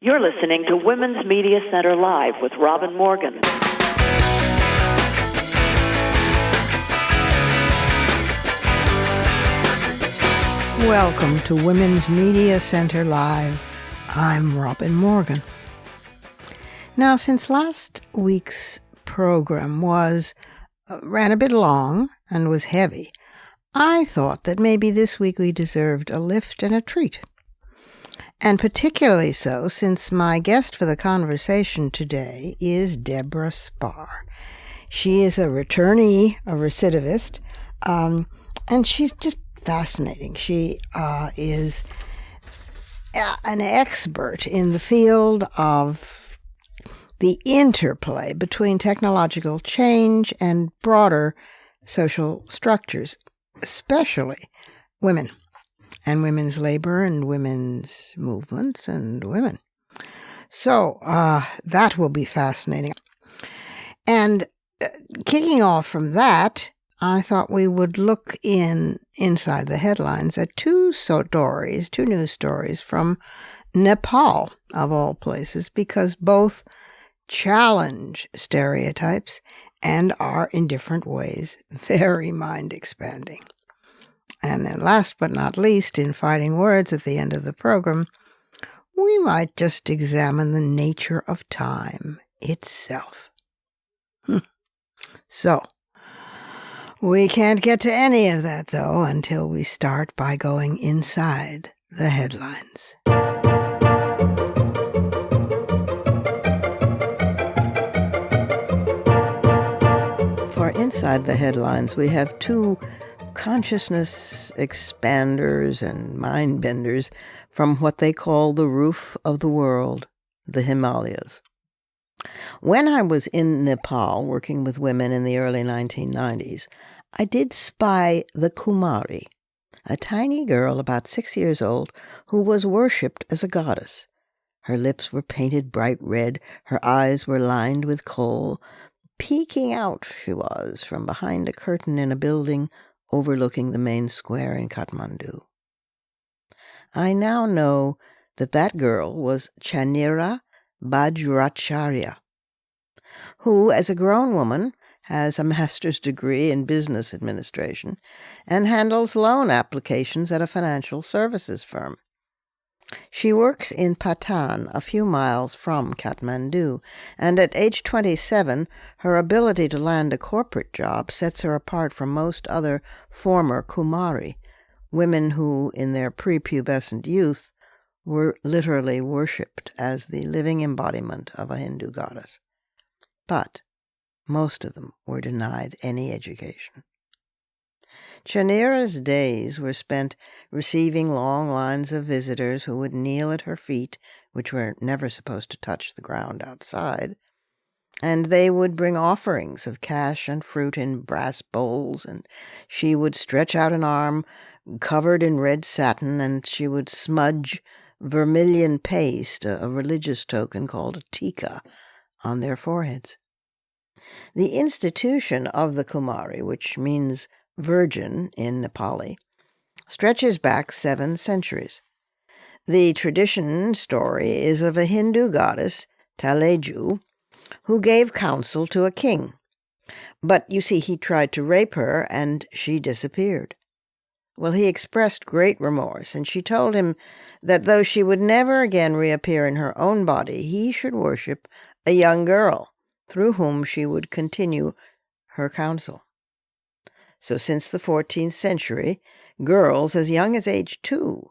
You're listening to Women's Media Center Live with Robin Morgan. Welcome to Women's Media Center Live. I'm Robin Morgan. Now, since last week's program ran a bit long and was heavy, I thought that maybe this week we deserved a lift and a treat. And particularly so since my guest for the conversation today is Debora Spar. She is a returnee, a recidivist, and she's just fascinating. She is an expert in the field of the interplay between technological change and broader social structures, especially women and women's labor and women's movements and women. So that will be fascinating. And kicking off from that, I thought we would look inside the headlines at two news stories from Nepal, of all places, because both challenge stereotypes and are in different ways very mind-expanding. And then last but not least, in Fighting Words at the end of the program, we might just examine the nature of time itself. So, we can't get to any of that, though, until we start by going inside the headlines. For Inside the Headlines, we have two consciousness expanders and mind benders from what they call the roof of the world, the Himalayas. When I was in Nepal working with women in the early 1990s, I did spy the Kumari, a tiny girl about 6 years old who was worshipped as a goddess. Her lips were painted bright red, her eyes were lined with kohl. Peeking out she was from behind a curtain in a building overlooking the main square in Kathmandu. I now know that girl was Chanira Bajracharya, who, as a grown woman, has a master's degree in business administration and handles loan applications at a financial services firm. She works in Patan, a few miles from Kathmandu, and at age 27, her ability to land a corporate job sets her apart from most other former Kumari, women who, in their prepubescent youth, were literally worshipped as the living embodiment of a Hindu goddess. But most of them were denied any education. Chanira's days were spent receiving long lines of visitors who would kneel at her feet, which were never supposed to touch the ground outside, and they would bring offerings of cash and fruit in brass bowls, and she would stretch out an arm covered in red satin, and she would smudge vermilion paste, a religious token called a tika, on their foreheads. The institution of the Kumari, which means virgin in Nepali, stretches back 7 centuries. The tradition story is of a Hindu goddess, Taleju, who gave counsel to a king. But, you see, he tried to rape her, and she disappeared. Well, he expressed great remorse, and she told him that though she would never again reappear in her own body, he should worship a young girl, through whom she would continue her counsel. So since the 14th century, girls as young as age 2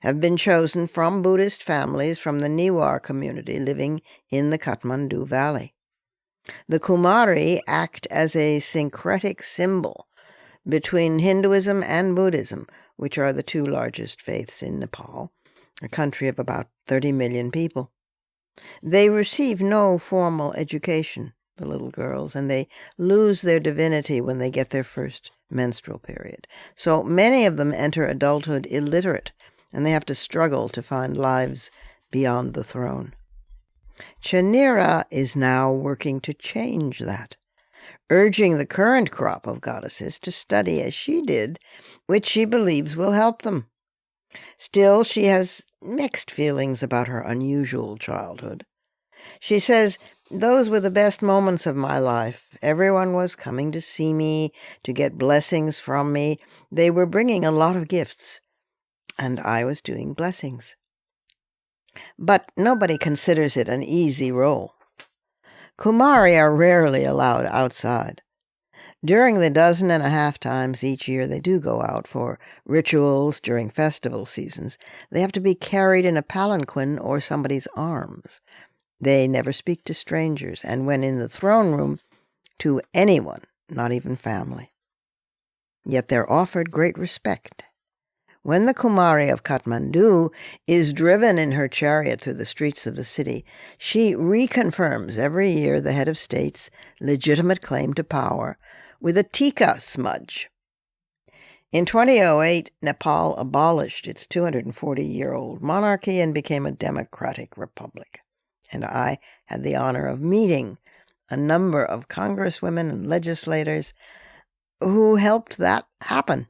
have been chosen from Buddhist families from the Newar community living in the Kathmandu Valley. The Kumari act as a syncretic symbol between Hinduism and Buddhism, which are the two largest faiths in Nepal, a country of about 30 million people. They receive no formal education, the little girls, and they lose their divinity when they get their first menstrual period. So many of them enter adulthood illiterate, and they have to struggle to find lives beyond the throne. Chanira is now working to change that, urging the current crop of goddesses to study as she did, which she believes will help them. Still, she has mixed feelings about her unusual childhood. She says, "Those were the best moments of my life. Everyone was coming to see me, to get blessings from me. They were bringing a lot of gifts, and I was doing blessings." But nobody considers it an easy role. Kumari are rarely allowed outside. During the 12.5 times each year they do go out for rituals during festival seasons, they have to be carried in a palanquin or somebody's arms. They never speak to strangers, and when in the throne room, to anyone, not even family. Yet they're offered great respect. When the Kumari of Kathmandu is driven in her chariot through the streets of the city, she reconfirms every year the head of state's legitimate claim to power with a tika smudge. In 2008, Nepal abolished its 240-year-old monarchy and became a democratic republic. And I had the honor of meeting a number of congresswomen and legislators who helped that happen.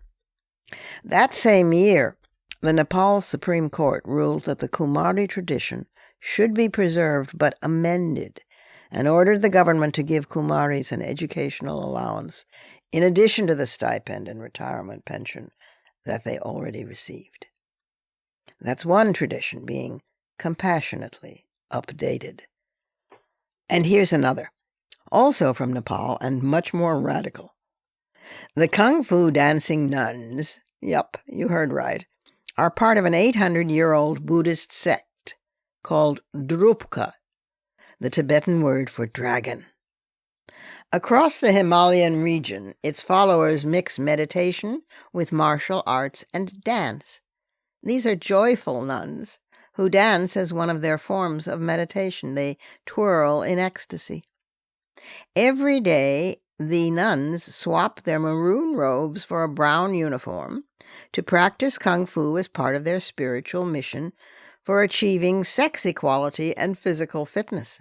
That same year, the Nepal Supreme Court ruled that the Kumari tradition should be preserved but amended, and ordered the government to give Kumaris an educational allowance in addition to the stipend and retirement pension that they already received. That's one tradition being compassionately updated. And here's another, also from Nepal and much more radical. The Kung Fu dancing nuns, yup, you heard right, are part of an 800-year-old Buddhist sect called Drupka, the Tibetan word for dragon. Across the Himalayan region, its followers mix meditation with martial arts and dance. These are joyful nuns who dance as one of their forms of meditation. They twirl in ecstasy. Every day, the nuns swap their maroon robes for a brown uniform to practice Kung Fu as part of their spiritual mission for achieving sex equality and physical fitness.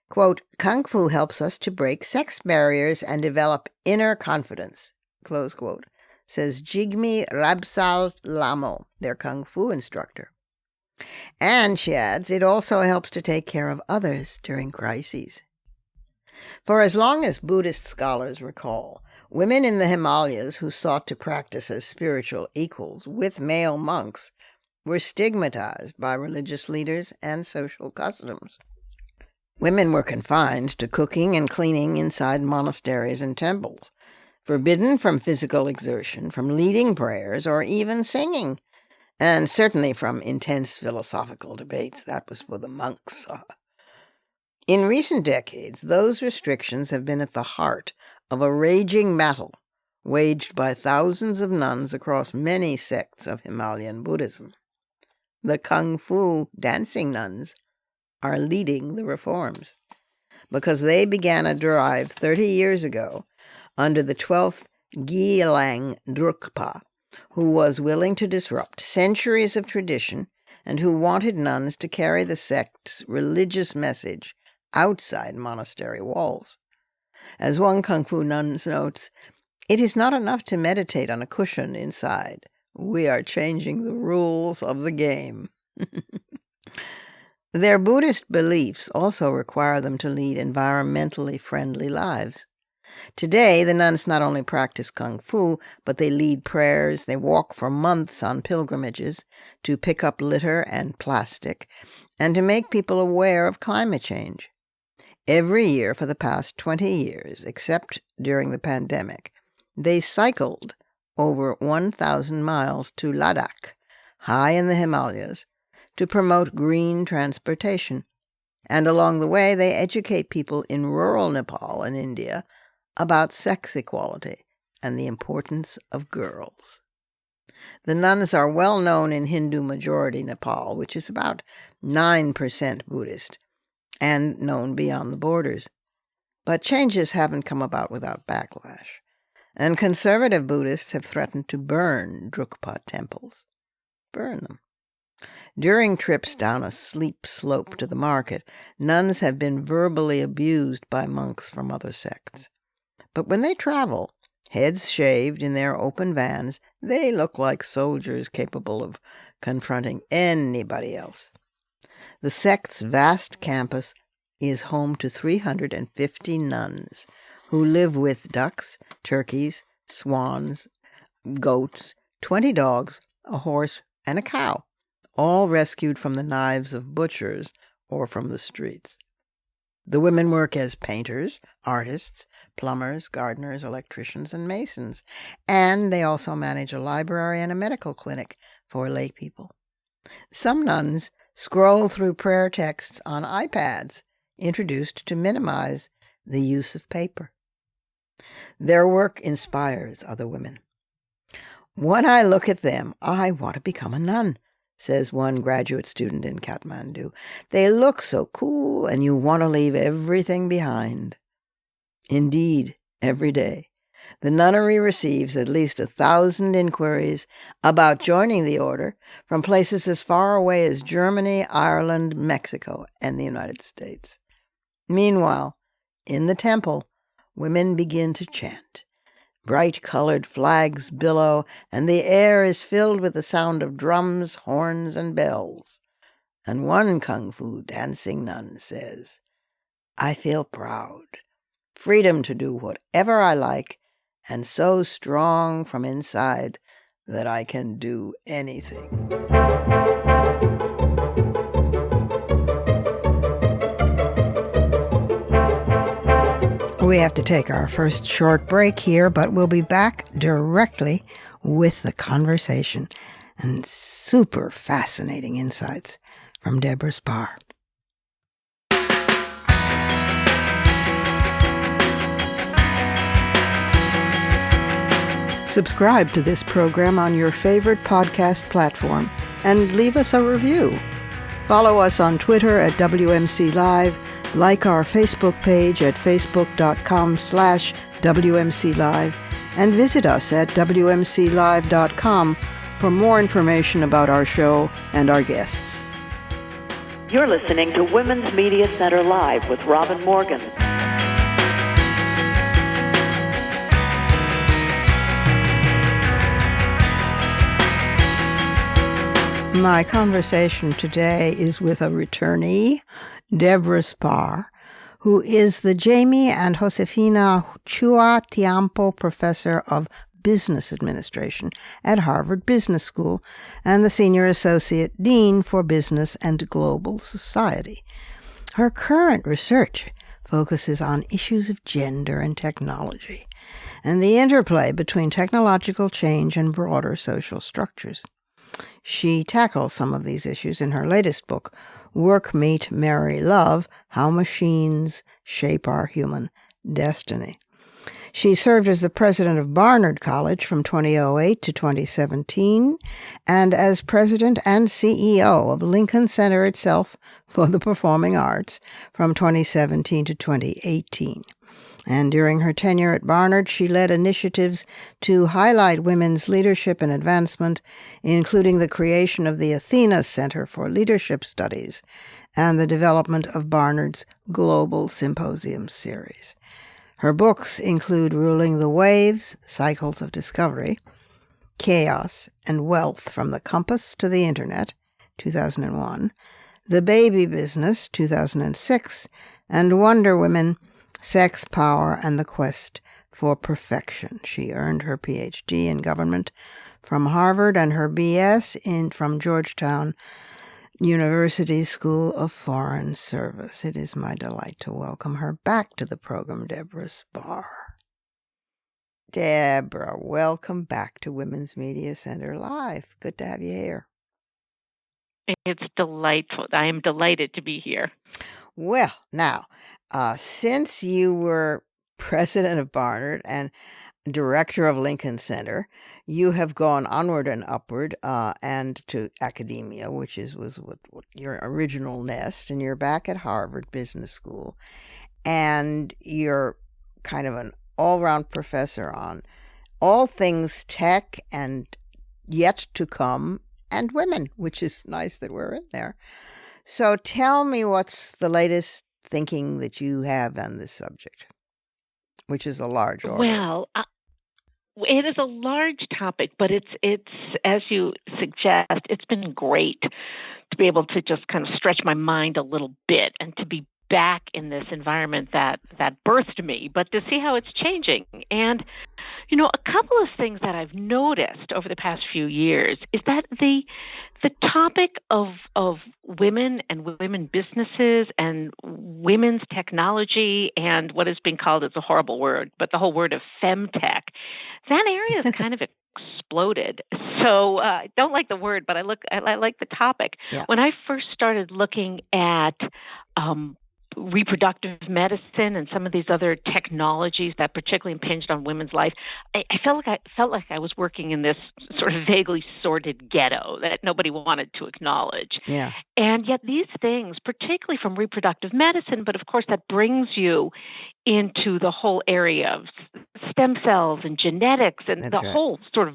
Quote, "Kung Fu helps us to break sex barriers and develop inner confidence," close quote, says Jigme Rabsal Lamo, their Kung Fu instructor. And, she adds, it also helps to take care of others during crises. For as long as Buddhist scholars recall, women in the Himalayas who sought to practice as spiritual equals with male monks were stigmatized by religious leaders and social customs. Women were confined to cooking and cleaning inside monasteries and temples, forbidden from physical exertion, from leading prayers, or even singing, and certainly from intense philosophical debates. That was for the monks. In recent decades, those restrictions have been at the heart of a raging battle waged by thousands of nuns across many sects of Himalayan Buddhism. The Kung Fu dancing nuns are leading the reforms because they began a drive 30 years ago under the 12th Gyaltsang Drukpa, who was willing to disrupt centuries of tradition and who wanted nuns to carry the sect's religious message outside monastery walls. As one Kung Fu nun notes, "It is not enough to meditate on a cushion inside. We are changing the rules of the game." Their Buddhist beliefs also require them to lead environmentally friendly lives. Today, the nuns not only practice Kung Fu, but they lead prayers, they walk for months on pilgrimages to pick up litter and plastic, and to make people aware of climate change. Every year for the past 20 years, except during the pandemic, they cycled over 1,000 miles to Ladakh, high in the Himalayas, to promote green transportation, and along the way they educate people in rural Nepal and India about sex equality and the importance of girls. The nuns are well known in Hindu-majority Nepal, which is about 9% Buddhist, and known beyond the borders. But changes haven't come about without backlash, and conservative Buddhists have threatened to burn Drukpa temples. Burn them. During trips down a steep slope to the market, nuns have been verbally abused by monks from other sects. But when they travel, Heads shaved in their open vans, they look like soldiers capable of confronting anybody else. The sect's vast campus is home to 350 nuns who live with ducks, turkeys, swans, goats, 20 dogs, a horse, and a cow, all rescued from the knives of butchers or from the streets. The women work as painters, artists, plumbers, gardeners, electricians, and masons, and they also manage a library and a medical clinic for lay people. Some nuns scroll through prayer texts on iPads, introduced to minimize the use of paper. Their work inspires other women. When I look at them, I want to become a nun, says one graduate student in Kathmandu. They look so cool, and you want to leave everything behind. Indeed, every day, the nunnery receives at least 1,000 inquiries about joining the order from places as far away as Germany, Ireland, Mexico, and the United States. Meanwhile, in the temple, women begin to chant. Bright-colored flags billow, and the air is filled with the sound of drums, horns, and bells. And one kung fu dancing nun says, "I feel proud, freedom to do whatever I like, and so strong from inside that I can do anything." We have to take our first short break here, but we'll be back directly with the conversation and super fascinating insights from Debora Spar. Subscribe to this program on your favorite podcast platform and leave us a review. Follow us on Twitter at WMC Live, like our Facebook page at facebook.com/WMC Live, and visit us at WMCLive.com for more information about our show and our guests. You're listening to Women's Media Center Live with Robin Morgan. My conversation today is with a returnee, Debora Spar, who is the Jamie and Josefina Chua Tiampo Professor of Business Administration at Harvard Business School and the Senior Associate Dean for Business and Global Society. Her current research focuses on issues of gender and technology and the interplay between technological change and broader social structures. She tackles some of these issues in her latest book, Work, Meet, Marry, Love: How Machines Shape Our Human Destiny. She served as the president of Barnard College from 2008 to 2017 and as president and CEO of Lincoln Center itself for the Performing Arts from 2017 to 2018. And during her tenure at Barnard, she led initiatives to highlight women's leadership and advancement, including the creation of the Athena Center for Leadership Studies and the development of Barnard's Global Symposium series. Her books include Ruling the Waves, Cycles of Discovery, Chaos and Wealth from the Compass to the Internet, 2001, The Baby Business, 2006, and Wonder Women, Sex, Power, and the Quest for Perfection. She earned her Ph.D. in government from Harvard and her B.S. from Georgetown University School of Foreign Service. It is my delight to welcome her back to the program, Debora Spar. Debora, welcome back to Women's Media Center Live. Good to have you here. It's delightful. I am delighted to be here. Well, now, since you were president of Barnard and director of Lincoln Center, you have gone onward and upward and to academia, which was what your original nest, and you're back at Harvard Business School, and you're kind of an all-round professor on all things tech and yet to come and women, which is nice that we're in there. So tell me what's the latest thinking that you have on this subject, which is a large order. Well, it is a large topic, but it's as you suggest, it's been great to be able to just kind of stretch my mind a little bit and to be back in this environment that birthed me, but to see how it's changing. And a couple of things that I've noticed over the past few years is that the topic of women and women businesses and women's technology and what is being called, it's a horrible word, but the whole word of femtech, that area has kind of exploded. So I don't like the word, but I like the topic. Yeah. When I first started looking at reproductive medicine and some of these other technologies that particularly impinged on women's life, I felt like I was working in this sort of vaguely sordid ghetto that nobody wanted to acknowledge. Yeah. And yet these things, particularly from reproductive medicine, but of course that brings you into the whole area of stem cells and genetics and That's the right. whole sort of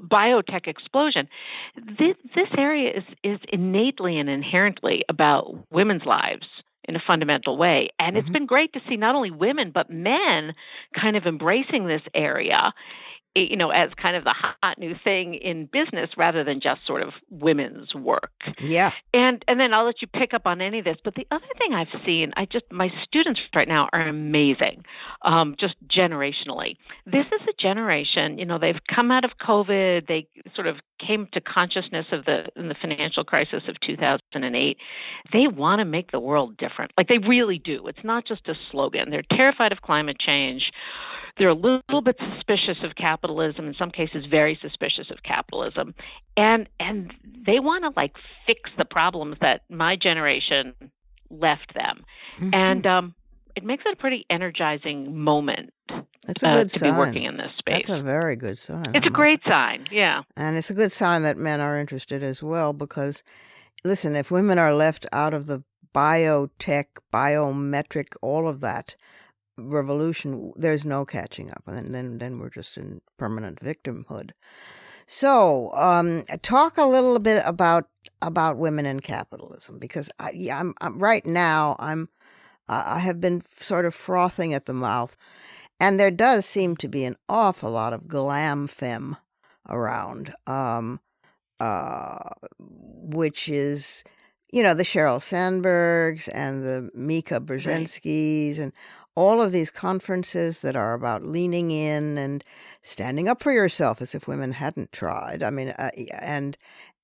biotech explosion. This area is innately and inherently about women's lives in a fundamental way. And it's been great to see not only women, but men kind of embracing this area, as kind of the hot new thing in business rather than just sort of women's work. Yeah. And then I'll let you pick up on any of this. But the other thing I've seen, my students right now are amazing, just generationally. This is a generation, they've come out of COVID. They sort of came to consciousness in the financial crisis of 2008. They want to make the world different. Like they really do. It's not just a slogan. They're terrified of climate change. They're a little bit suspicious of capitalism, in some cases very suspicious of capitalism. And they want to fix the problems that my generation left them. And it makes it a pretty energizing moment. That's a good to sign. be working in this space. That's a very good sign. It's a great sign, yeah. And it's a good sign that men are interested as well because, listen, if women are left out of the biotech, biometric, all of that revolution, there's no catching up, and then we're just in permanent victimhood. So, talk a little bit about women in capitalism, because I'm right now I have been sort of frothing at the mouth, and there does seem to be an awful lot of glam femme around, which is, the Sheryl Sandbergs and the Mika Brzezinskis and all of these conferences that are about leaning in and standing up for yourself, as if women hadn't tried. I mean,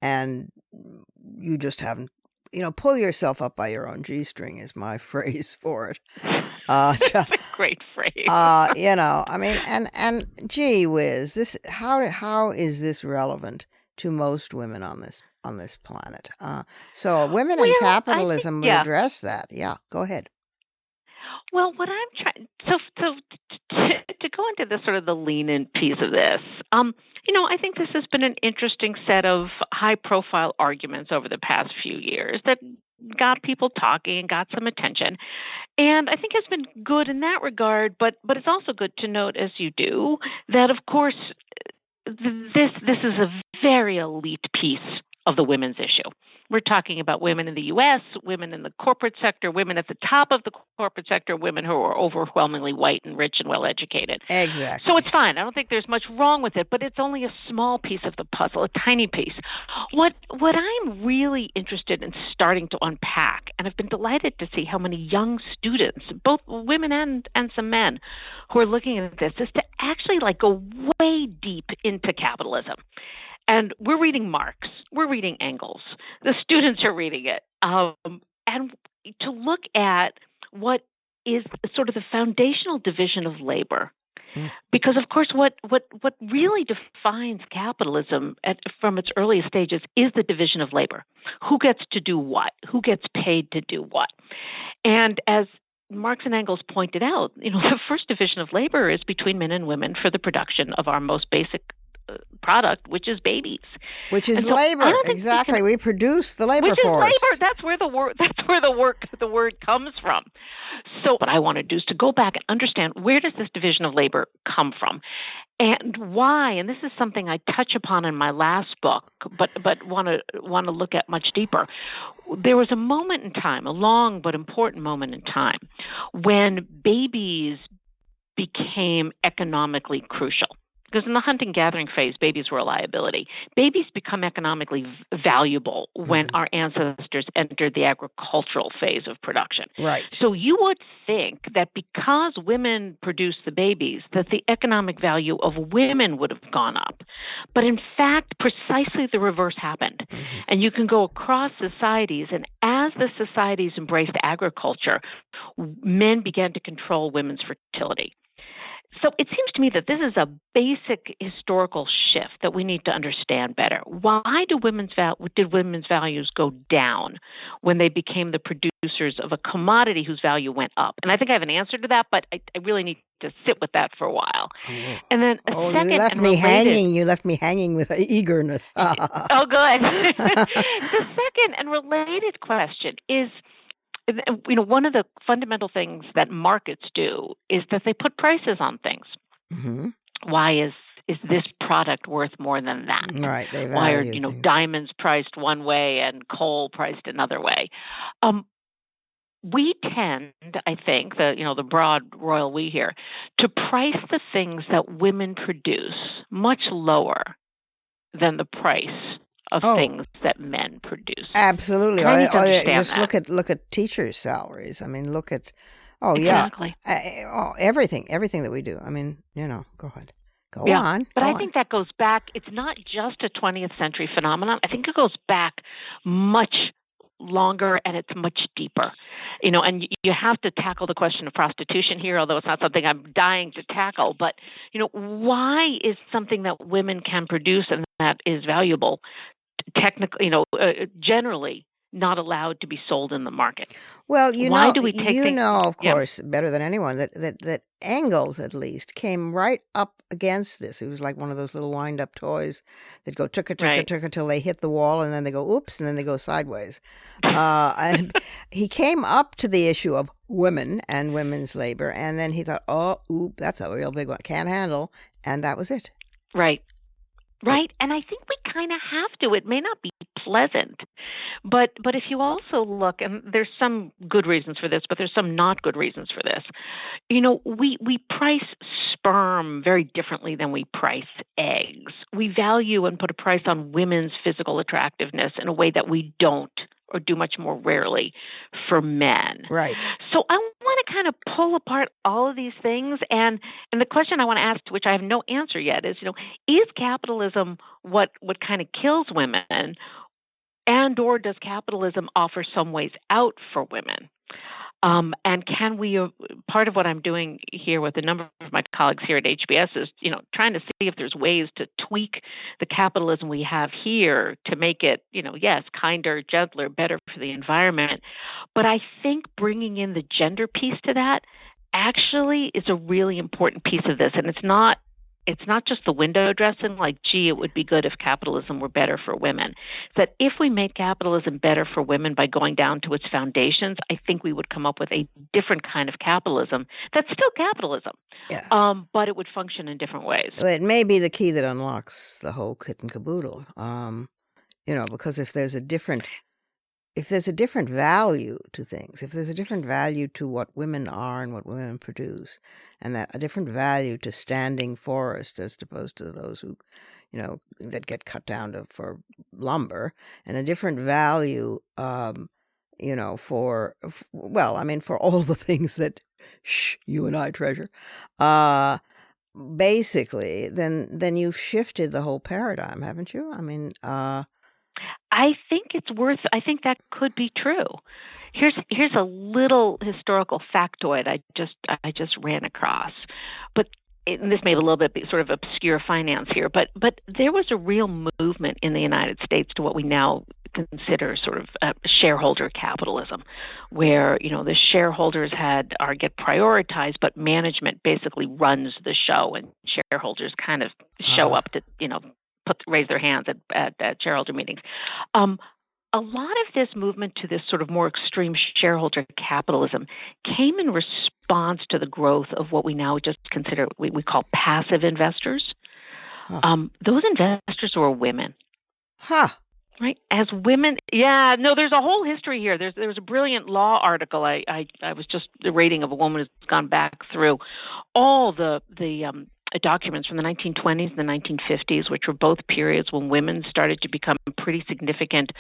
and you just haven't, pull yourself up by your own G-string is my phrase for it. That's a great phrase. I mean, and gee whiz, this how is this relevant to most women on this planet? So women in capitalism would address that. Yeah, go ahead. Well, what I'm trying to go into the sort of the lean-in piece of this, I think this has been an interesting set of high-profile arguments over the past few years that got people talking and got some attention, and I think has been good in that regard. But it's also good to note, as you do, that of course this is a very elite piece of the women's issue. We're talking about women in the U.S., women in the corporate sector, women at the top of the corporate sector, women who are overwhelmingly white and rich and well-educated. Exactly. So it's fine. I don't think there's much wrong with it, but it's only a small piece of the puzzle, a tiny piece. What I'm really interested in starting to unpack, and I've been delighted to see how many young students, both women and some men, who are looking at this, is to actually go way deep into capitalism. And we're reading Marx, we're reading Engels, the students are reading it, and to look at what is sort of the foundational division of labor. Because, of course, what really defines capitalism from its earliest stages is the division of labor. Who gets to do what? Who gets paid to do what? And as Marx and Engels pointed out, the first division of labor is between men and women for the production of our most basic product, which is babies, which is labor. Exactly, we produce the labor force. Which is labor. That's where the word comes from. So what I want to do is to go back and understand, where does this division of labor come from, and why? And this is something I touch upon in my last book, but want to look at much deeper. There was a moment in time, a long but important moment in time, when babies became economically crucial. because in the hunting-gathering phase, babies were a liability. Babies become economically valuable when our ancestors entered the agricultural phase of production. Right. So you would think that because women produced the babies, that the economic value of women would have gone up. But in fact, precisely the reverse happened. And you can go across societies, and as the societies embraced agriculture, men began to control women's fertility. So it seems to me that this is a basic historical shift that we need to understand better. Why did women's values go down when they became the producers of a commodity whose value went up? And I think I have an answer to that, but I really need to sit with that for a while. And then second, you left me hanging. You left me hanging with eagerness. Oh, good. The second and related question is, one of the fundamental things that markets do is that they put prices on things. Why is this product worth more than that? Right. They Why are value diamonds priced one way and coal priced another way? We tend, I think, the broad royal we here, to price the things that women produce much lower than the price of things that men produce. Absolutely. And I need to understand just that. look at teachers' salaries. I mean, look at Exactly. everything that we do. I mean, go ahead. Go on. But I think that goes back. It's not just a 20th century phenomenon. I think it goes back much longer, and it's much deeper. And you have to tackle the question of prostitution here, although it's not something I'm dying to tackle. But why is something that women can produce and that is valuable technically, generally not allowed to be sold in the market? Well, why do we take things? Of course, better than anyone that Engels at least came right up against this. It was like one of those little wind-up toys that go ticka till they hit the wall, and then they go oops, and then they go sideways. And he came up to the issue of women and women's labor, and then he thought, that's a real big one, can't handle, and that was it. Right. And I think we kind of have to. It may not be pleasant, but if you also look, and there's some good reasons for this, but there's some not good reasons for this. We price sperm very differently than we price eggs. We value and put a price on women's physical attractiveness in a way that we don't, or do much more rarely, for men. Right. So I want to kind of pull apart all of these things, and the question I want to ask, to which I have no answer yet, is capitalism what kind of kills women, and or does capitalism offer some ways out for women? And can we, part of what I'm doing here with a number of my colleagues here at HBS is, trying to see if there's ways to tweak the capitalism we have here to make it, yes, kinder, gentler, better for the environment. But I think bringing in the gender piece to that actually is a really important piece of this. And it's not just the window dressing, like, gee, it would be good if capitalism were better for women. That if we made capitalism better for women by going down to its foundations, I think we would come up with a different kind of capitalism that's still capitalism, but it would function in different ways. Well, it may be the key that unlocks the whole kit and caboodle, because if there's a different value to things, if there's a different value to what women are and what women produce, and that a different value to standing forest as opposed to those who, that get cut down for lumber, and a different value, for all the things that you and I treasure, basically, then you've shifted the whole paradigm, haven't you? I mean, I think that could be true. Here's a little historical factoid I just ran across, and this may be a little bit sort of obscure finance here, but there was a real movement in the United States to what we now consider sort of shareholder capitalism, where the shareholders get prioritized, but management basically runs the show, and shareholders kind of show up to raise their hands at shareholder meetings. A lot of this movement to this sort of more extreme shareholder capitalism came in response to the growth of what we now just consider, we call passive investors. Those investors were women. Right? As women, there's a whole history here. There was a brilliant law article I was just reading of a woman who's gone back through all the documents from the 1920s and the 1950s, which were both periods when women started to become pretty significant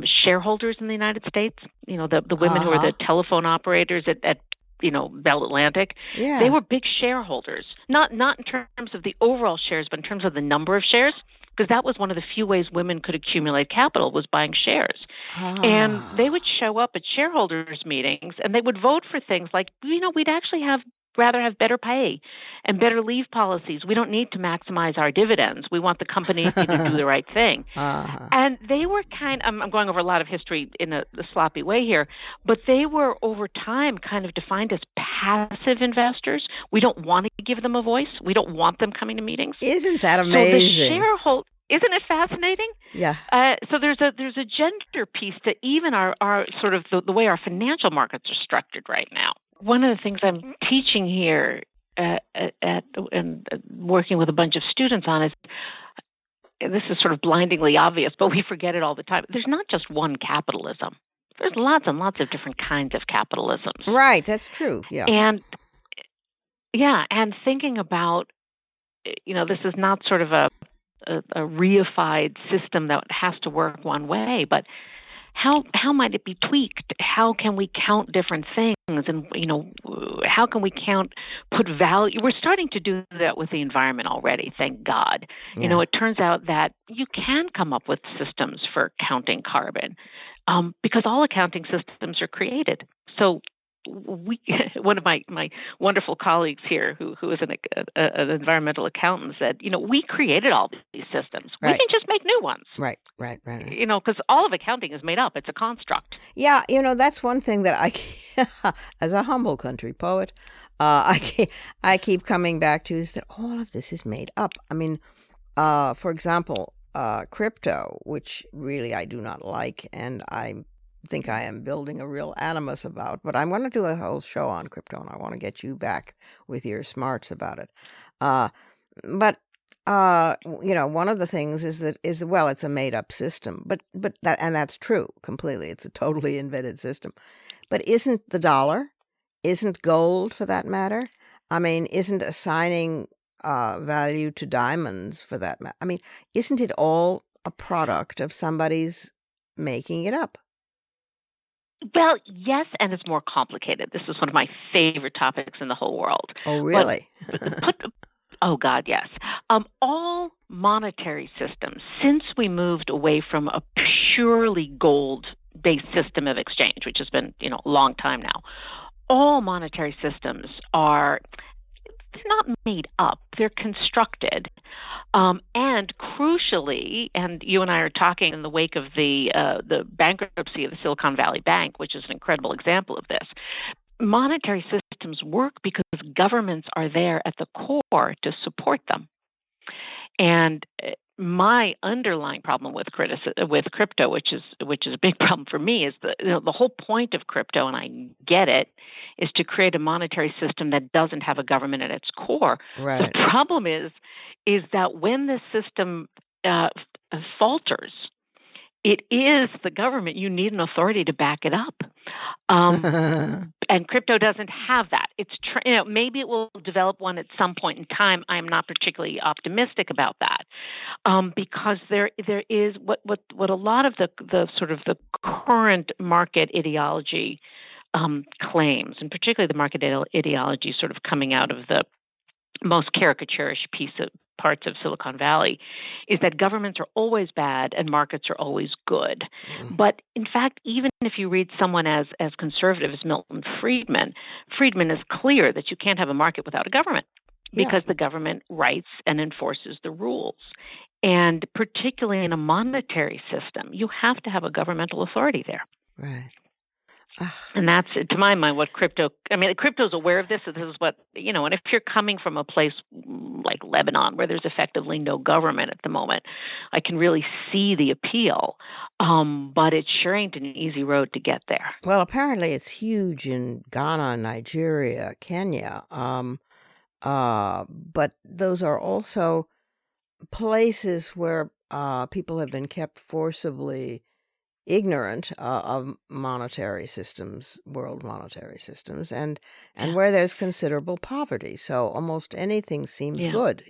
shareholders in the United States. The women who were the telephone operators at Bell Atlantic, Yeah. they were big shareholders, not in terms of the overall shares, but in terms of the number of shares, because that was one of the few ways women could accumulate capital, was buying shares. And they would show up at shareholders meetings and they would vote for things like, we'd actually rather have better pay and better leave policies. We don't need to maximize our dividends. We want the company to do the right thing. And they were I'm going over a lot of history in a sloppy way here, but they were over time kind of defined as passive investors. We don't want to give them a voice. We don't want them coming to meetings. Isn't that amazing? So isn't it fascinating? Yeah. So there's a gender piece to even our sort of the way our financial markets are structured right now. One of the things I'm teaching here and working with a bunch of students on is, this is sort of blindingly obvious, but we forget it all the time. There's not just one capitalism. There's lots and lots of different kinds of capitalisms. Right, that's true. Yeah. And thinking about, this is not sort of a reified system that has to work one way, but how might it be tweaked? How can we count different things? And, how can we put value? We're starting to do that with the environment already, thank God. Yeah. It turns out that you can come up with systems for counting carbon because all accounting systems are created. So one of my wonderful colleagues here, who is an environmental accountant, said, we created all these systems. Right. We can just make new ones. Right. Because all of accounting is made up. It's a construct. Yeah, that's one thing that as a humble country poet, I keep coming back to, is that all of this is made up. I mean, for example, crypto, which really I do not like, and I think I am building a real animus about, but I'm going to do a whole show on crypto, and I want to get you back with your smarts about it. But one of the things is it's a made up system, but that's true completely. It's a totally invented system. But isn't the dollar, isn't gold for that matter? I mean, isn't assigning value to diamonds for that matter? I mean, isn't it all a product of somebody's making it up? Well, yes, and it's more complicated. This is one of my favorite topics in the whole world. Oh, really? Oh, God, yes. All monetary systems, since we moved away from a purely gold-based system of exchange, which has been, a long time now, all monetary systems they're not made up, they're constructed. And crucially, and you and I are talking in the wake of the bankruptcy of the Silicon Valley Bank, which is an incredible example of this, monetary systems work because governments are there at the core to support them. And my underlying problem with crypto, which is a big problem for me, is the whole point of crypto, and I get it, is to create a monetary system that doesn't have a government at its core. Right. The problem is that when the system falters, it is the government. You need an authority to back it up. And crypto doesn't have that. It's maybe it will develop one at some point in time. I'm not particularly optimistic about that, because there is what a lot of the sort of the current market ideology claims, and particularly the market ideology sort of coming out of the most caricaturish parts of Silicon Valley, is that governments are always bad and markets are always good. But in fact, even if you read someone as conservative as Milton Friedman is clear that you can't have a market without a government, because the government writes and enforces the rules. And particularly in a monetary system, you have to have a governmental authority there. Right. And that's, to my mind, what crypto's aware of this. So this is what, and if you're coming from a place like Lebanon, where there's effectively no government at the moment, I can really see the appeal. But it sure ain't an easy road to get there. Well, apparently it's huge in Ghana, Nigeria, Kenya. But those are also places where people have been kept forcibly ignorant of monetary systems, world monetary systems, and Yeah. where there's considerable poverty. So almost anything seems Yeah. good,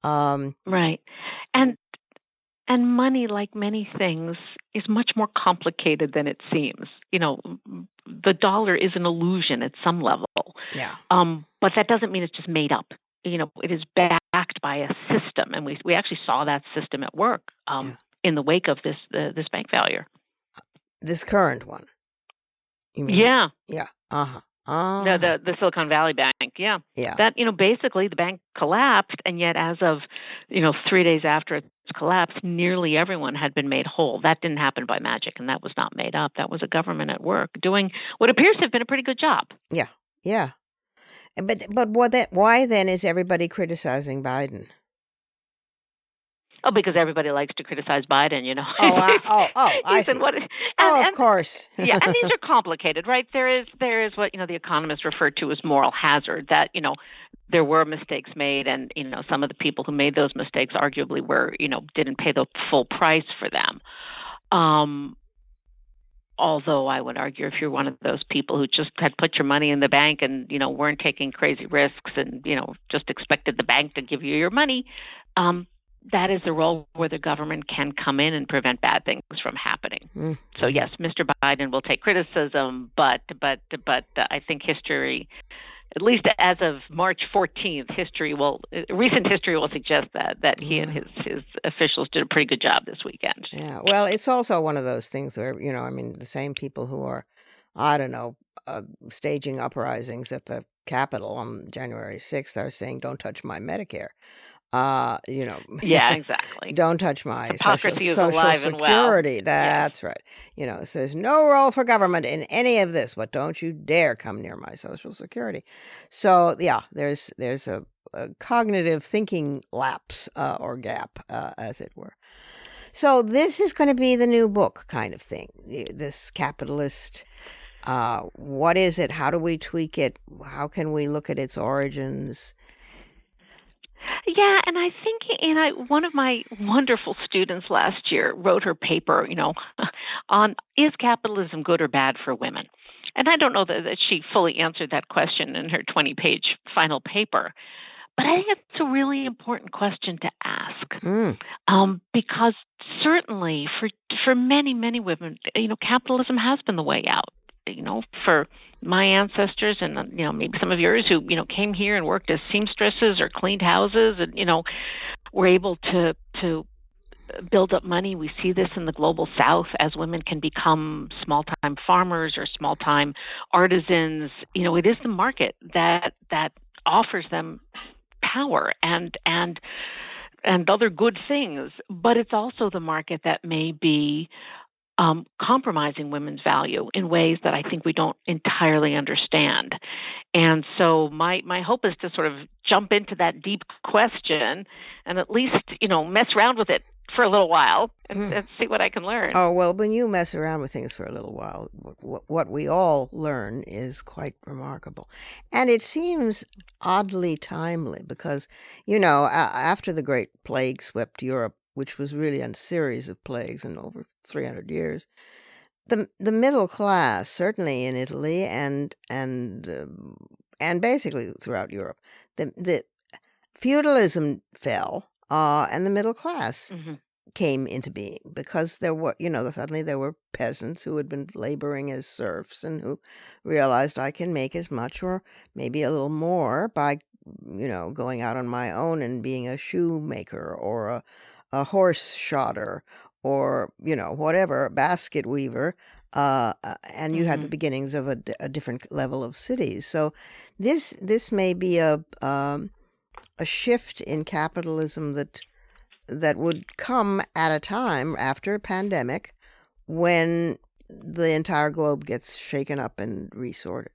Right. And money, like many things, is much more complicated than it seems. The dollar is an illusion at some level, Yeah, but that doesn't mean it's just made up. It is backed by a system, and we actually saw that system at work yeah. in the wake of this bank failure. This current one, you mean? Yeah, Yeah. the Silicon Valley Bank. Yeah, Yeah. that basically the bank collapsed, and yet as of 3 days after its collapse, nearly everyone had been made whole. That didn't happen by magic, and that was not made up. That was a government at work doing what appears to have been a pretty good job. Yeah. Yeah. But why then is everybody criticizing Biden? Oh, because everybody likes to criticize Biden. I He's in see. what? Of And course. yeah, and these are complicated, right? There is what the economists refer to as moral hazard. That there were mistakes made, and some of the people who made those mistakes arguably didn't pay the full price for them. Although I would argue, if you're one of those people who just had put your money in the bank and weren't taking crazy risks and just expected the bank to give you your money, that is the role where the government can come in and prevent bad things from happening. Mm. So yes, Mr. Biden will take criticism, but I think history, at least as of March 14th, recent history will suggest that he and his officials did a pretty good job this weekend. Yeah. Well, it's also one of those things where, the same people who are, I don't know, staging uprisings at the Capitol on January 6th are saying, don't touch my Medicare. Yeah, exactly. Don't touch my Hypocrisy is social alive and well. security. That's right. It says no role for government in any of this, but don't you dare come near my social security. So yeah, there's a cognitive thinking lapse or gap, as it were. So this is going to be the new book kind of thing. This capitalist. What is it? How do we tweak it? How can we look at its origins? Yeah, and I think one of my wonderful students last year wrote her paper, on is capitalism good or bad for women? And I don't know that she fully answered that question in her 20-page final paper, but I think it's a really important question to ask. Because certainly for many women, capitalism has been the way out. For my ancestors and maybe some of yours who came here and worked as seamstresses or cleaned houses and were able to build up money. We see this in the global South as women can become small-time farmers or small-time artisans. It is the market that offers them power and other good things, but it's also the market that may be compromising women's value in ways that I think we don't entirely understand. And so my hope is to sort of jump into that deep question and at least, mess around with it for a little while and see what I can learn. Oh, well, when you mess around with things for a little while, what we all learn is quite remarkable. And it seems oddly timely because, after the Great Plague swept Europe, which was really a series of plagues in over 300 years, the middle class, certainly in Italy and basically throughout Europe, the feudalism fell, and the middle class came into being because there were, suddenly there were peasants who had been laboring as serfs and who realized I can make as much or maybe a little more by, going out on my own and being a shoemaker or a horse shotter or, whatever, basket weaver. And you had the beginnings of a different level of cities. So this may be a shift in capitalism that would come at a time after a pandemic when the entire globe gets shaken up and resorted.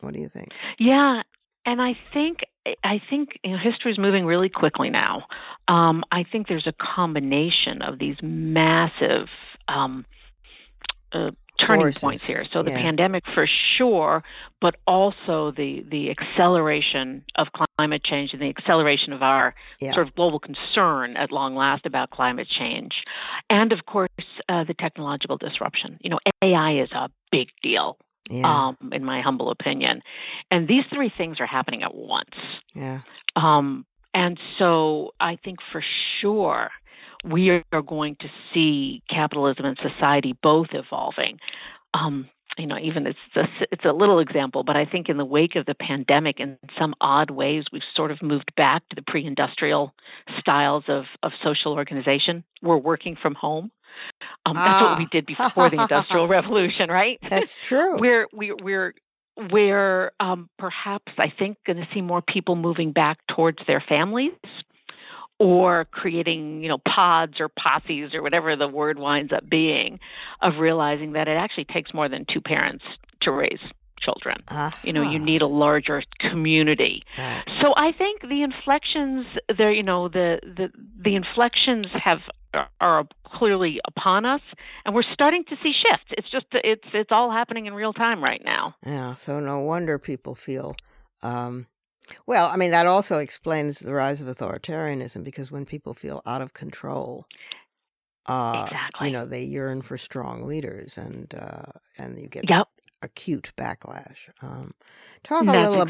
What do you think? Yeah, and I think history is moving really quickly now. I think there's a combination of these massive turning points here. So the pandemic for sure, but also the acceleration of climate change and the acceleration of our sort of global concern at long last about climate change. And of course, the technological disruption. AI is a big deal, in my humble opinion. And these three things are happening at once. Yeah. And so I think for sure we are going to see capitalism and society both evolving. Even it's a little example, but I think in the wake of the pandemic, in some odd ways, we've sort of moved back to the pre-industrial styles of social organization. We're working from home. That's what we did before the Industrial Revolution, right? That's true. We're perhaps, I think, going to see more people moving back towards their families, or creating, pods or posses or whatever the word winds up being, of realizing that it actually takes more than two parents to raise children. You need a larger community. Right. So I think the inflections there, the inflections are clearly upon us, and we're starting to see shifts. It's just it's all happening in real time right now. Yeah. So no wonder people feel. Well, I mean, that also explains the rise of authoritarianism, because when people feel out of control, exactly. They yearn for strong leaders, and you get acute backlash. Talk a little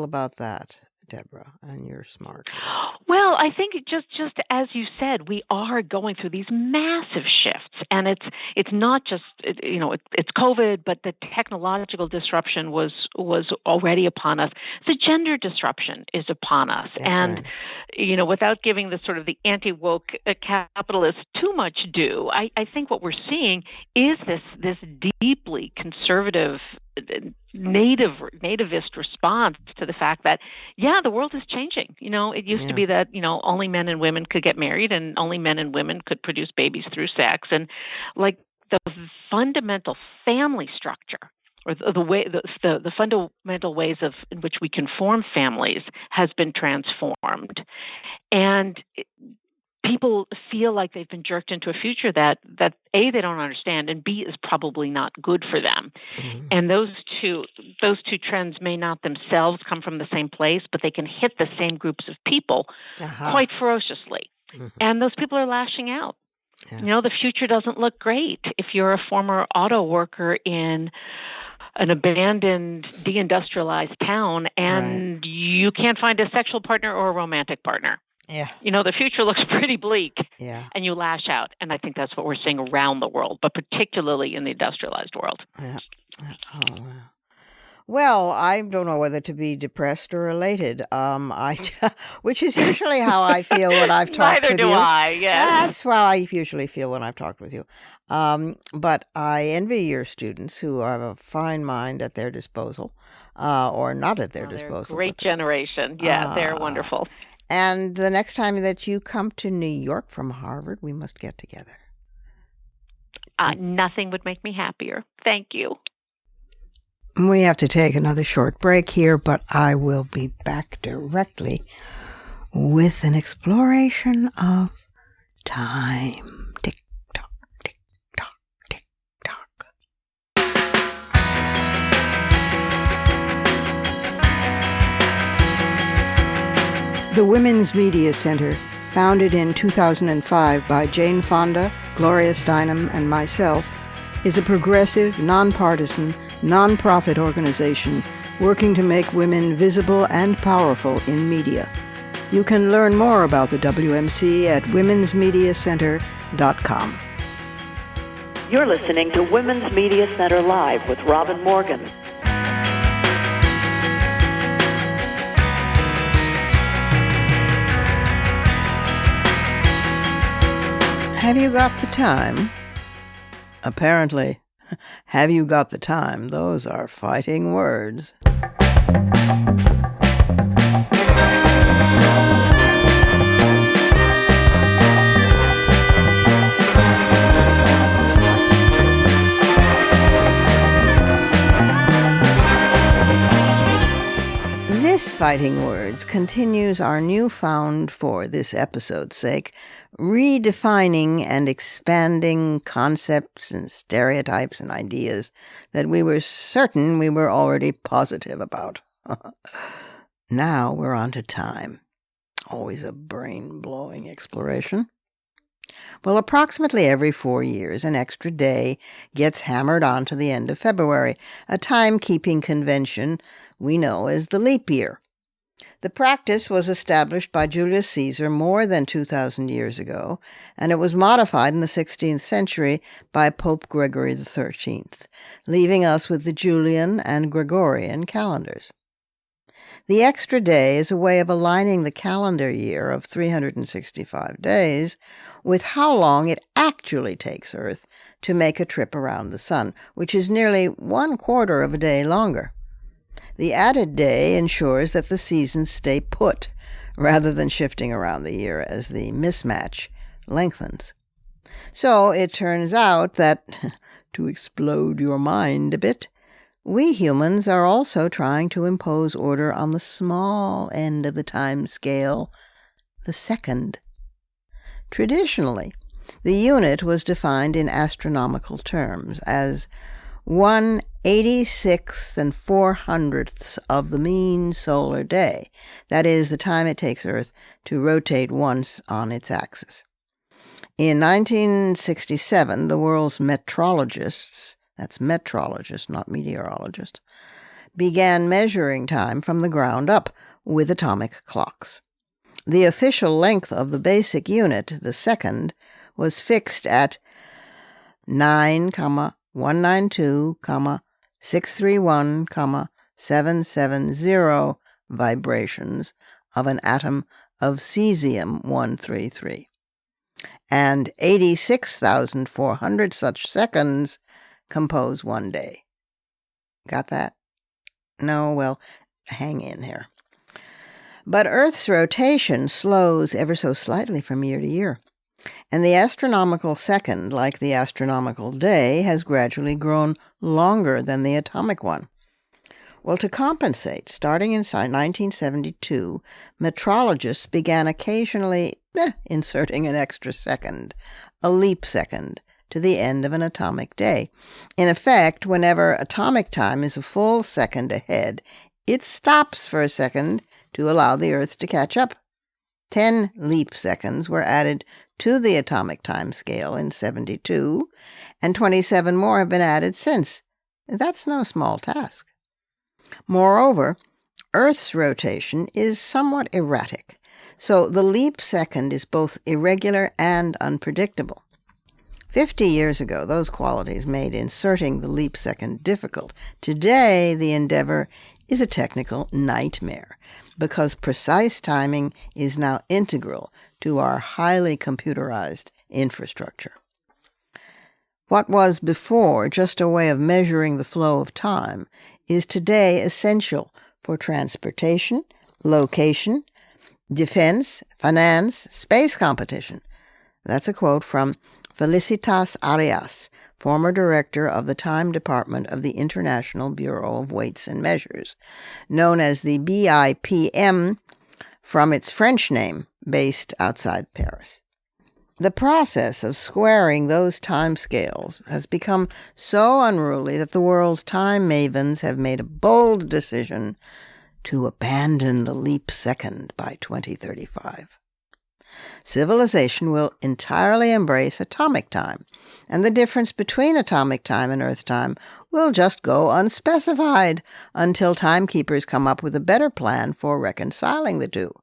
about that, Deborah, and you're smart. Well, I think just as you said, we are going through these massive shifts, and it's not just it's COVID, but the technological disruption was already upon us. The gender disruption is upon us, That's right. Without giving the sort of the anti-woke capitalist too much due, I think what we're seeing is this deeply conservative, nativist response to the fact that the world is changing. It used to be that only men and women could get married, and only men and women could produce babies through sex, and like the fundamental family structure, or the fundamental ways in which we can form families has been transformed, and people feel like they've been jerked into a future that A, they don't understand, and B, is probably not good for them. Mm-hmm. And those two trends may not themselves come from the same place, but they can hit the same groups of people quite ferociously. Mm-hmm. And those people are lashing out. Yeah. The future doesn't look great if you're a former auto worker in an abandoned, deindustrialized town, and you can't find a sexual partner or a romantic partner. Yeah. The future looks pretty bleak. Yeah. And you lash out. And I think that's what we're seeing around the world, but particularly in the industrialized world. Yeah. Oh, wow. Well, I don't know whether to be depressed or elated, which is usually how I feel when I've talked with you. Neither do I, yes. That's how I usually feel when I've talked with you. But I envy your students who have a fine mind at their disposal, or not at their disposal. They're a great generation. Yeah, they're wonderful. And the next time that you come to New York from Harvard, we must get together. Nothing would make me happier. Thank you. We have to take another short break here, but I will be back directly with an exploration of time. Tick tock, tick tock, tick tock. The Women's Media Center, founded in 2005 by Jane Fonda, Gloria Steinem, and myself, is a progressive, nonpartisan, nonprofit organization working to make women visible and powerful in media. You can learn more about the WMC at womensmediacenter.com. You're listening to Women's Media Center Live with Robin Morgan. Have you got the time? Apparently, have you got the time? Those are fighting words. This Fighting Words continues our newfound, for this episode's sake, redefining and expanding concepts and stereotypes and ideas that we were certain we were already positive about. Now we're on to time. Always a brain-blowing exploration. Well, approximately every 4 years, an extra day gets hammered on to the end of February, a timekeeping convention we know as the leap year. The practice was established by Julius Caesar more than 2,000 years ago, and it was modified in the 16th century by Pope Gregory XIII, leaving us with the Julian and Gregorian calendars. The extra day is a way of aligning the calendar year of 365 days with how long it actually takes Earth to make a trip around the sun, which is nearly 1/4 of a day longer. The added day ensures that the seasons stay put, rather than shifting around the year as the mismatch lengthens. So it turns out that, to explode your mind a bit, we humans are also trying to impose order on the small end of the time scale, the second. Traditionally, the unit was defined in astronomical terms as 1/86 and 400ths of the mean solar day. That is, the time it takes Earth to rotate once on its axis. In 1967, the world's metrologists, that's metrologists, not meteorologists, began measuring time from the ground up with atomic clocks. The official length of the basic unit, the second, was fixed at 9,192,631,770 vibrations of an atom of cesium-133, and 86,400 such seconds compose one day. Got that? No, well, hang in here. But Earth's rotation slows ever so slightly from year to year, and the astronomical second, like the astronomical day, has gradually grown longer than the atomic one. Well, to compensate, starting in 1972, metrologists began occasionally inserting an extra second, a leap second, to the end of an atomic day. In effect, whenever atomic time is a full second ahead, it stops for a second to allow the Earth to catch up. 10 leap seconds were added to the atomic time scale in 1972, and 27 more have been added since. That's no small task. Moreover, Earth's rotation is somewhat erratic, so the leap second is both irregular and unpredictable. 50 years ago, those qualities made inserting the leap second difficult. Today, the endeavor is a technical nightmare, because precise timing is now integral to our highly computerized infrastructure. What was before just a way of measuring the flow of time is today essential for transportation, location, defense, finance, space competition. That's a quote from Felicitas Arias, former director of the Time Department of the International Bureau of Weights and Measures, known as the BIPM from its French name, based outside Paris. The process of squaring those time scales has become so unruly that the world's time mavens have made a bold decision to abandon the leap second by 2035. Civilization will entirely embrace atomic time, and the difference between atomic time and Earth time will just go unspecified until timekeepers come up with a better plan for reconciling the two.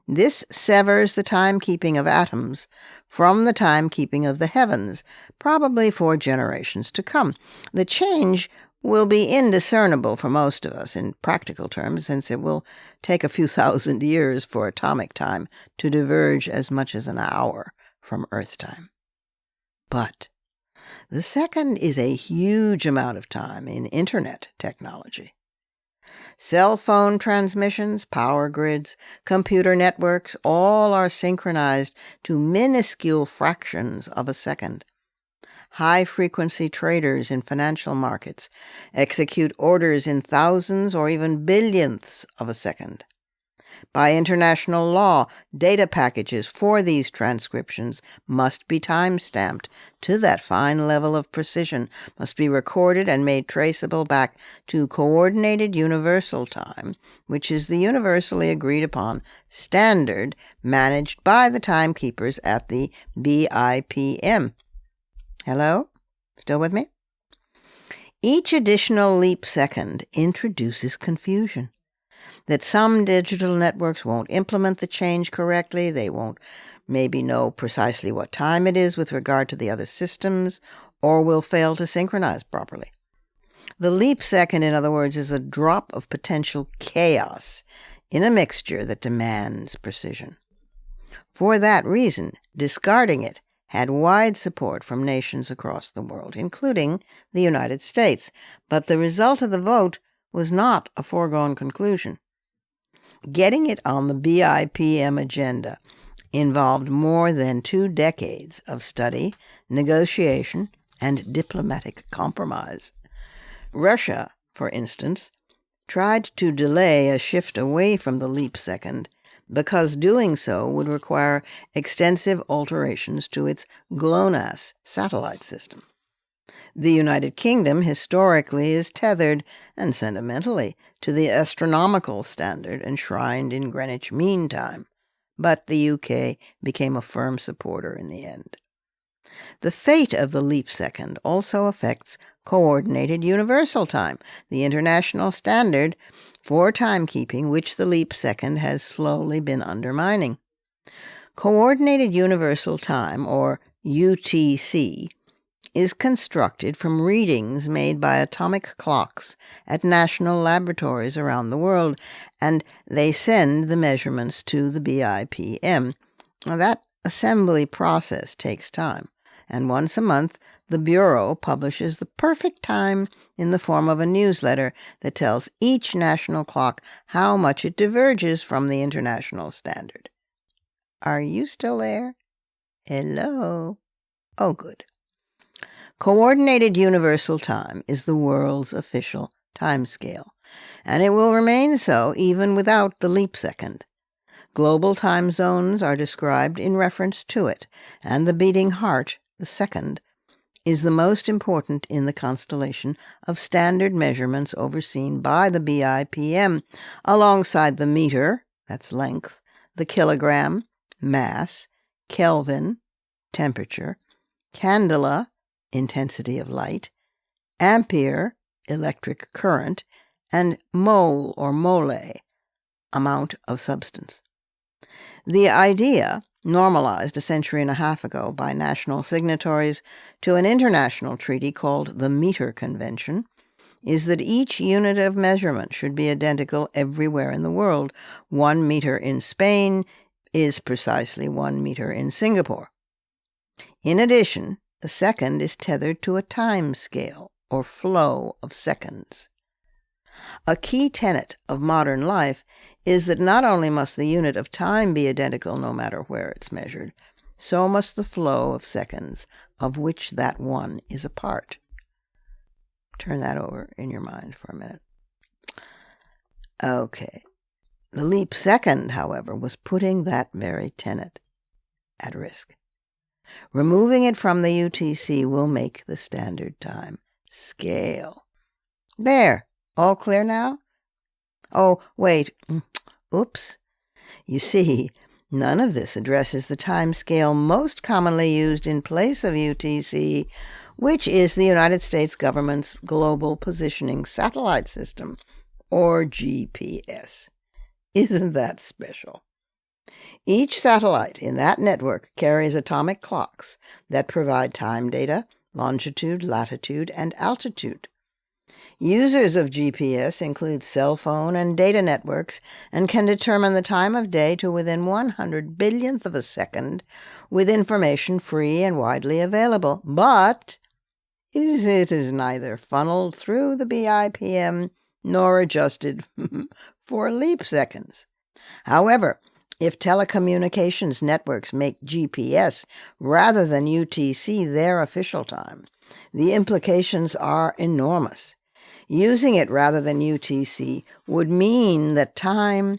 This severs the timekeeping of atoms from the timekeeping of the heavens, probably for generations to come. The change will be indiscernible for most of us in practical terms, since it will take a few thousand years for atomic time to diverge as much as an hour from Earth time. But the second is a huge amount of time in Internet technology. Cell phone transmissions, power grids, computer networks, all are synchronized to minuscule fractions of a second. high-frequency traders in financial markets execute orders in thousands or even billionths of a second. By international law, data packages for these transcriptions must be time-stamped to that fine level of precision, must be recorded and made traceable back to Coordinated Universal Time, which is the universally agreed-upon standard managed by the timekeepers at the BIPM. Hello? Still with me? Each additional leap second introduces confusion. That some digital networks won't implement the change correctly, they won't maybe know precisely what time it is with regard to the other systems, or will fail to synchronize properly. The leap second, in other words, is a drop of potential chaos in a mixture that demands precision. For that reason, discarding it had wide support from nations across the world, including the United States, but the result of the vote was not a foregone conclusion. Getting it on the BIPM agenda involved more than 2 decades of study, negotiation, and diplomatic compromise. Russia, for instance, tried to delay a shift away from the leap second because doing so would require extensive alterations to its GLONASS satellite system. The United Kingdom historically is tethered, and sentimentally, to the astronomical standard enshrined in Greenwich Mean Time, but the UK became a firm supporter in the end. The fate of the leap second also affects Coordinated Universal Time, the international standard for timekeeping which the leap second has slowly been undermining. Coordinated Universal Time, or UTC, is constructed from readings made by atomic clocks at national laboratories around the world, and they send the measurements to the BIPM. Now, that assembly process takes time, and once a month the Bureau publishes the perfect time in the form of a newsletter that tells each national clock how much it diverges from the international standard. Are you still there? Hello? Oh, good. Coordinated Universal Time is the world's official timescale, and it will remain so even without the leap second. Global time zones are described in reference to it, and the beating heart, the second, is the most important in the constellation of standard measurements overseen by the BIPM, alongside the meter, that's length, the kilogram, mass, Kelvin, temperature, candela, intensity of light, ampere, electric current, and mole or mole, amount of substance. The idea, normalized a century and a half ago by national signatories to an international treaty called the Meter Convention, is that each unit of measurement should be identical everywhere in the world. 1 meter in Spain is precisely 1 meter in Singapore. In addition, the second is tethered to a time scale, or flow of seconds. A key tenet of modern life is that not only must the unit of time be identical no matter where it's measured, so must the flow of seconds of which that one is a part. Turn that over in your mind for a minute. Okay. The leap second, however, was putting that very tenet at risk. Removing it from the UTC will make the standard time scale. There. All clear now? Oh, wait. Oops. You see, none of this addresses the time scale most commonly used in place of UTC, which is the United States government's Global Positioning Satellite System, or GPS. Isn't that special? Each satellite in that network carries atomic clocks that provide time data, longitude, latitude, and altitude. Users of GPS include cell phone and data networks and can determine the time of day to within 100 billionth of a second with information free and widely available. But it is neither funneled through the BIPM nor adjusted for leap seconds. However, If telecommunications networks make GPS rather than UTC their official time, the implications are enormous. Using it rather than UTC would mean that time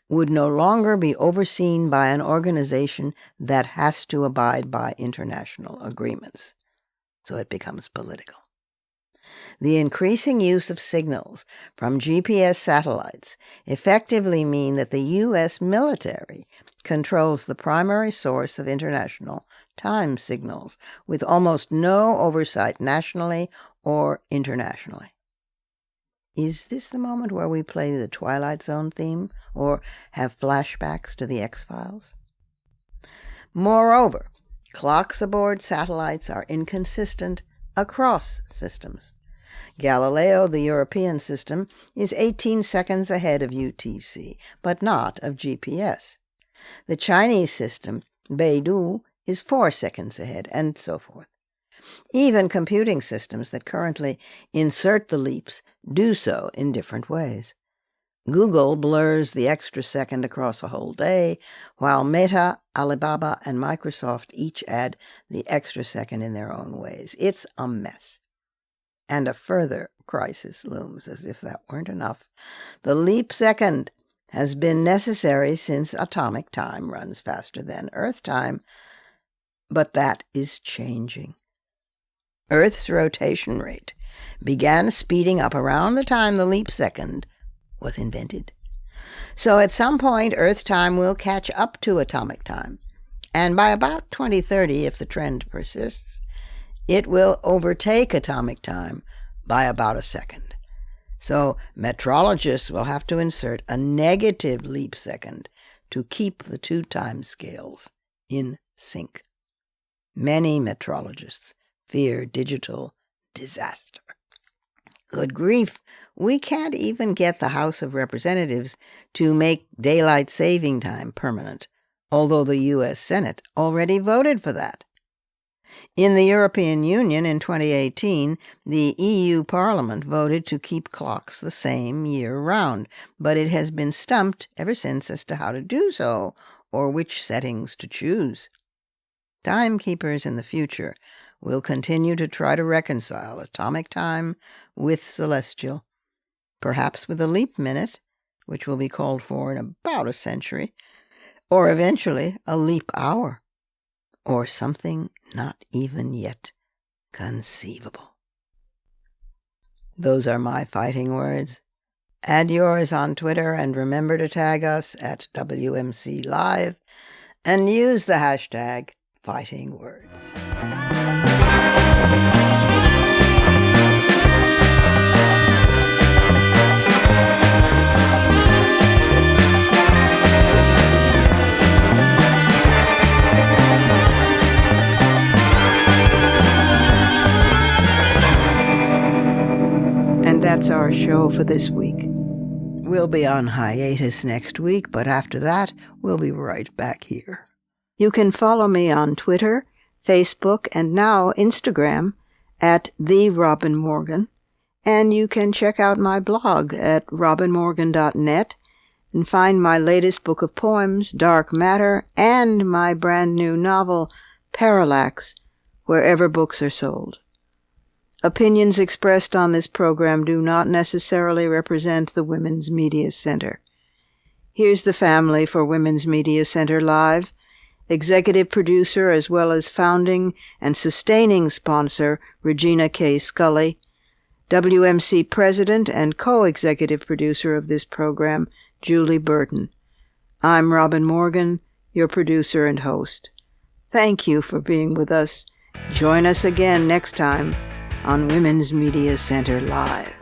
would no longer be overseen by an organization that has to abide by international agreements. So it becomes political. The increasing use of signals from GPS satellites effectively mean that the U.S. military controls the primary source of international time signals, with almost no oversight nationally or internationally. Is this the moment where we play the Twilight Zone theme or have flashbacks to the X-Files? Moreover, clocks aboard satellites are inconsistent across systems. Galileo, the European system, is 18 seconds ahead of UTC, but not of GPS. The Chinese system, Beidou, is 4 seconds ahead, and so forth. Even computing systems that currently insert the leaps do so in different ways. Google blurs the extra second across a whole day, while Meta, Alibaba, and Microsoft each add the extra second in their own ways. It's a mess. And a further crisis looms, as if that weren't enough. The leap second has been necessary since atomic time runs faster than Earth time, but that is changing. Earth's rotation rate began speeding up around the time the leap second was invented. So at some point, Earth time will catch up to atomic time, and by about 2030, if the trend persists, it will overtake atomic time by about a second. So metrologists will have to insert a negative leap second to keep the two time scales in sync. Many metrologists fear digital disaster. Good grief, we can't even get the House of Representatives to make daylight saving time permanent, although the U.S. Senate already voted for that. In the European Union in 2018, the EU Parliament voted to keep clocks the same year-round, but it has been stumped ever since as to how to do so, or which settings to choose. Timekeepers in the future will continue to try to reconcile atomic time with celestial, perhaps with a leap minute, which will be called for in about a century, or eventually a leap hour, or something not even yet conceivable. Those are my fighting words. Add yours on Twitter and remember to tag us at WMC Live and use the hashtag Fighting Words. And that's our show for this week. We'll be on hiatus next week, but after that, we'll be right back here. You can follow me on Twitter, Facebook, and now Instagram at @TheRobinMorgan, and you can check out my blog at robinmorgan.net and find my latest book of poems, Dark Matter, and my brand new novel, Parallax, wherever books are sold. Opinions expressed on this program do not necessarily represent the Women's Media Center. Here's the family for Women's Media Center Live. Executive producer as well as founding and sustaining sponsor Regina K. Scully, WMC president and co-executive producer of this program Julie Burton. I'm Robin Morgan, your producer and host. Thank you for being with us. Join us again next time on Women's Media Center Live.